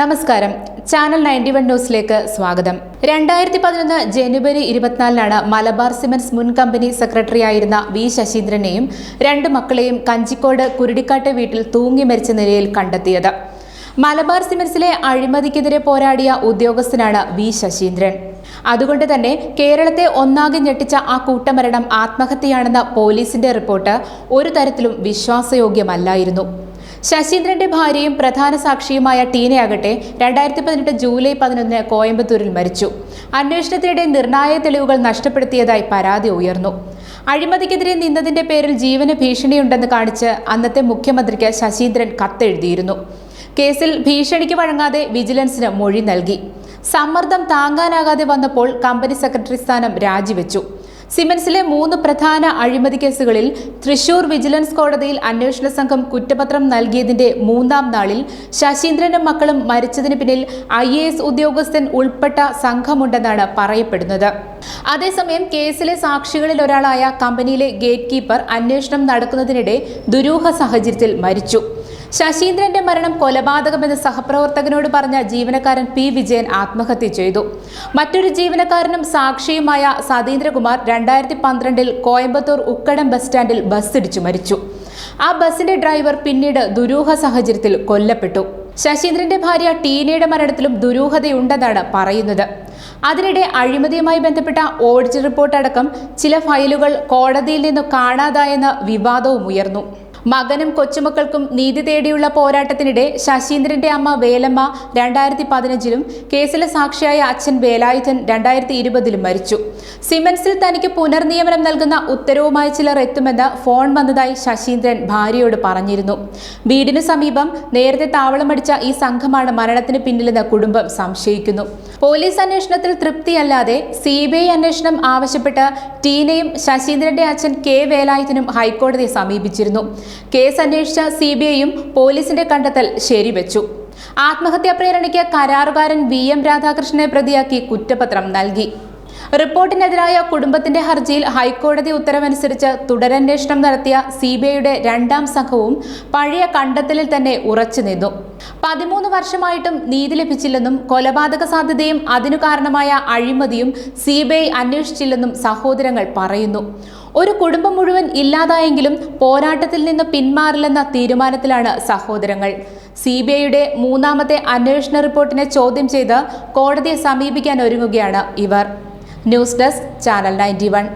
നമസ്കാരം. ചാനൽ 91 ന്യൂസിലേക്ക് സ്വാഗതം. 2011 ജനുവരി 24-നാണ് മലബാർ സിമന്റ്സ് മുൻ കമ്പനി സെക്രട്ടറിയായിരുന്ന വി ശശീന്ദ്രനെയും രണ്ട് മക്കളെയും കഞ്ചിക്കോട് കുരുടിക്കാട്ട് വീട്ടിൽ തൂങ്ങി മരിച്ച നിലയിൽ കണ്ടെത്തിയത്. മലബാർ സിമന്റ്സിലെ അഴിമതിക്കെതിരെ പോരാടിയ ഉദ്യോഗസ്ഥനാണ് വി ശശീന്ദ്രൻ. അതുകൊണ്ട് തന്നെ കേരളത്തെ ഒന്നാകെ ഞെട്ടിച്ച ആ കൂട്ടമരണം ആത്മഹത്യയാണെന്ന പോലീസിന്റെ റിപ്പോർട്ട് ഒരു തരത്തിലും വിശ്വാസയോഗ്യമല്ലായിരുന്നു. ശശീന്ദ്രന്റെ ഭാര്യയും പ്രധാന സാക്ഷിയുമായ ടീനയാകട്ടെ 2018 ജൂലൈ 11 കോയമ്പത്തൂരിൽ മരിച്ചു. അന്വേഷണത്തിനിടെ നിർണായക തെളിവുകൾ നഷ്ടപ്പെടുത്തിയതായി പരാതി ഉയർന്നു. അഴിമതിക്കെതിരെ നിന്നതിന്റെ പേരിൽ ജീവന് ഭീഷണിയുണ്ടെന്ന് കാണിച്ച് അന്നത്തെ മുഖ്യമന്ത്രിക്ക് ശശീന്ദ്രൻ കത്തെഴുതിയിരുന്നു. കേസിൽ ഭീഷണിക്ക് വഴങ്ങാതെ വിജിലൻസിന് മൊഴി നൽകി. സമ്മർദ്ദം താങ്ങാനാകാതെ വന്നപ്പോൾ കമ്പനി സെക്രട്ടറി സ്ഥാനം രാജിവെച്ചു. സിമന്റ്സിലെ 3 പ്രധാന അഴിമതി കേസുകളിൽ തൃശൂർ വിജിലൻസ് കോടതിയിൽ അന്വേഷണ സംഘം കുറ്റപത്രം നൽകിയതിന്റെ 3-ാം നാളിൽ ശശീന്ദ്രനും മക്കളും മരിച്ചതിന് പിന്നിൽ IAS ഉദ്യോഗസ്ഥൻ ഉൾപ്പെട്ട സംഘമുണ്ടെന്നാണ് പറയപ്പെടുന്നത്. അതേസമയം കേസിലെ സാക്ഷികളിൽ ഒരാളായ കമ്പനിയിലെ ഗേറ്റ് കീപ്പർ അന്വേഷണം നടക്കുന്നതിനിടെ ദുരൂഹ സാഹചര്യത്തിൽ മരിച്ചു. ശശീന്ദ്രന്റെ മരണം കൊലപാതകമെന്ന് സഹപ്രവർത്തകനോട് പറഞ്ഞ ജീവനക്കാരൻ P. വിജയൻ ആത്മഹത്യ ചെയ്തു. മറ്റൊരു ജീവനക്കാരനും സാക്ഷിയുമായ സതീന്ദ്രകുമാർ 2012-ൽ കോയമ്പത്തൂർ ഉക്കടം ബസ് സ്റ്റാൻഡിൽ ബസ്സിടിച്ചു മരിച്ചു. ആ ബസിന്റെ ഡ്രൈവർ പിന്നീട് ദുരൂഹ സാഹചര്യത്തിൽ കൊല്ലപ്പെട്ടു. ശശീന്ദ്രന്റെ ഭാര്യ ടീനയുടെ മരണത്തിലും ദുരൂഹതയുണ്ടെന്നാണ് പറയുന്നത്. അതിനിടെ അഴിമതിയുമായി ബന്ധപ്പെട്ട ഓഡിറ്റ് റിപ്പോർട്ട് അടക്കം ചില ഫയലുകൾ കോടതിയിൽ നിന്ന് കാണാതായെന്ന വിവാദവും ഉയർന്നു. മകനും കൊച്ചുമക്കൾക്കും നീതി തേടിയുള്ള പോരാട്ടത്തിനിടെ ശശീന്ദ്രന്റെ അമ്മ വേലമ്മ 2015-ലും കേസിലെ സാക്ഷിയായ അച്ഛൻ വേലായുധൻ 2020-ലും മരിച്ചു. സിമന്റ്സിൽ തനിക്ക് പുനർനിയമനം നൽകുന്ന ഉത്തരവുമായി ചിലർ എത്തുമെന്ന് ഫോൺ വന്നതായി ശശീന്ദ്രൻ ഭാര്യയോട് പറഞ്ഞിരുന്നു. വീടിനു സമീപം നേരത്തെ താവളമടിച്ച ഈ സംഘമാണ് മരണത്തിന് പിന്നിലെന്ന് കുടുംബം സംശയിക്കുന്നു. പോലീസ് അന്വേഷണത്തിൽ തൃപ്തിയല്ലാതെ CBI അന്വേഷണം ആവശ്യപ്പെട്ട് ടീനയും ശശീന്ദ്രന്റെ അച്ഛൻ K. വേലായുധനും ഹൈക്കോടതിയെ സമീപിച്ചിരുന്നു. കേസ് അന്വേഷിച്ച CBIയും പോലീസിന്റെ കണ്ടെത്തൽ ശരിവെച്ചു. ആത്മഹത്യാ പ്രേരണയ്ക്ക് കരാറുകാരൻ VM രാധാകൃഷ്ണനെ പ്രതിയാക്കി കുറ്റപത്രം നൽകി. റിപ്പോർട്ടിനെതിരായ കുടുംബത്തിന്റെ ഹർജിയിൽ ഹൈക്കോടതി ഉത്തരവനുസരിച്ച് തുടരന്വേഷണം നടത്തിയ CBIയുടെ 2-ാം സംഘവും പഴയ കണ്ടെത്തലിൽ തന്നെ ഉറച്ചുനിന്നു. 13 വർഷമായിട്ടും നീതി ലഭിച്ചില്ലെന്നും കൊലപാതക സാധ്യതയും അതിനു കാരണമായ അഴിമതിയും CBI അന്വേഷിച്ചില്ലെന്നും സഹോദരങ്ങൾ പറയുന്നു. ഒരു കുടുംബം മുഴുവൻ ഇല്ലാതായെങ്കിലും പോരാട്ടത്തിൽ നിന്ന് പിന്മാറില്ലെന്ന തീരുമാനത്തിലാണ് സഹോദരങ്ങൾ. CBIയുടെ 3-ാമത്തെ അന്വേഷണ റിപ്പോർട്ടിനെ ചോദ്യം ചെയ്ത് കോടതിയെ സമീപിക്കാൻ ഒരുങ്ങുകയാണ് ഇവർ. News desk channel 91.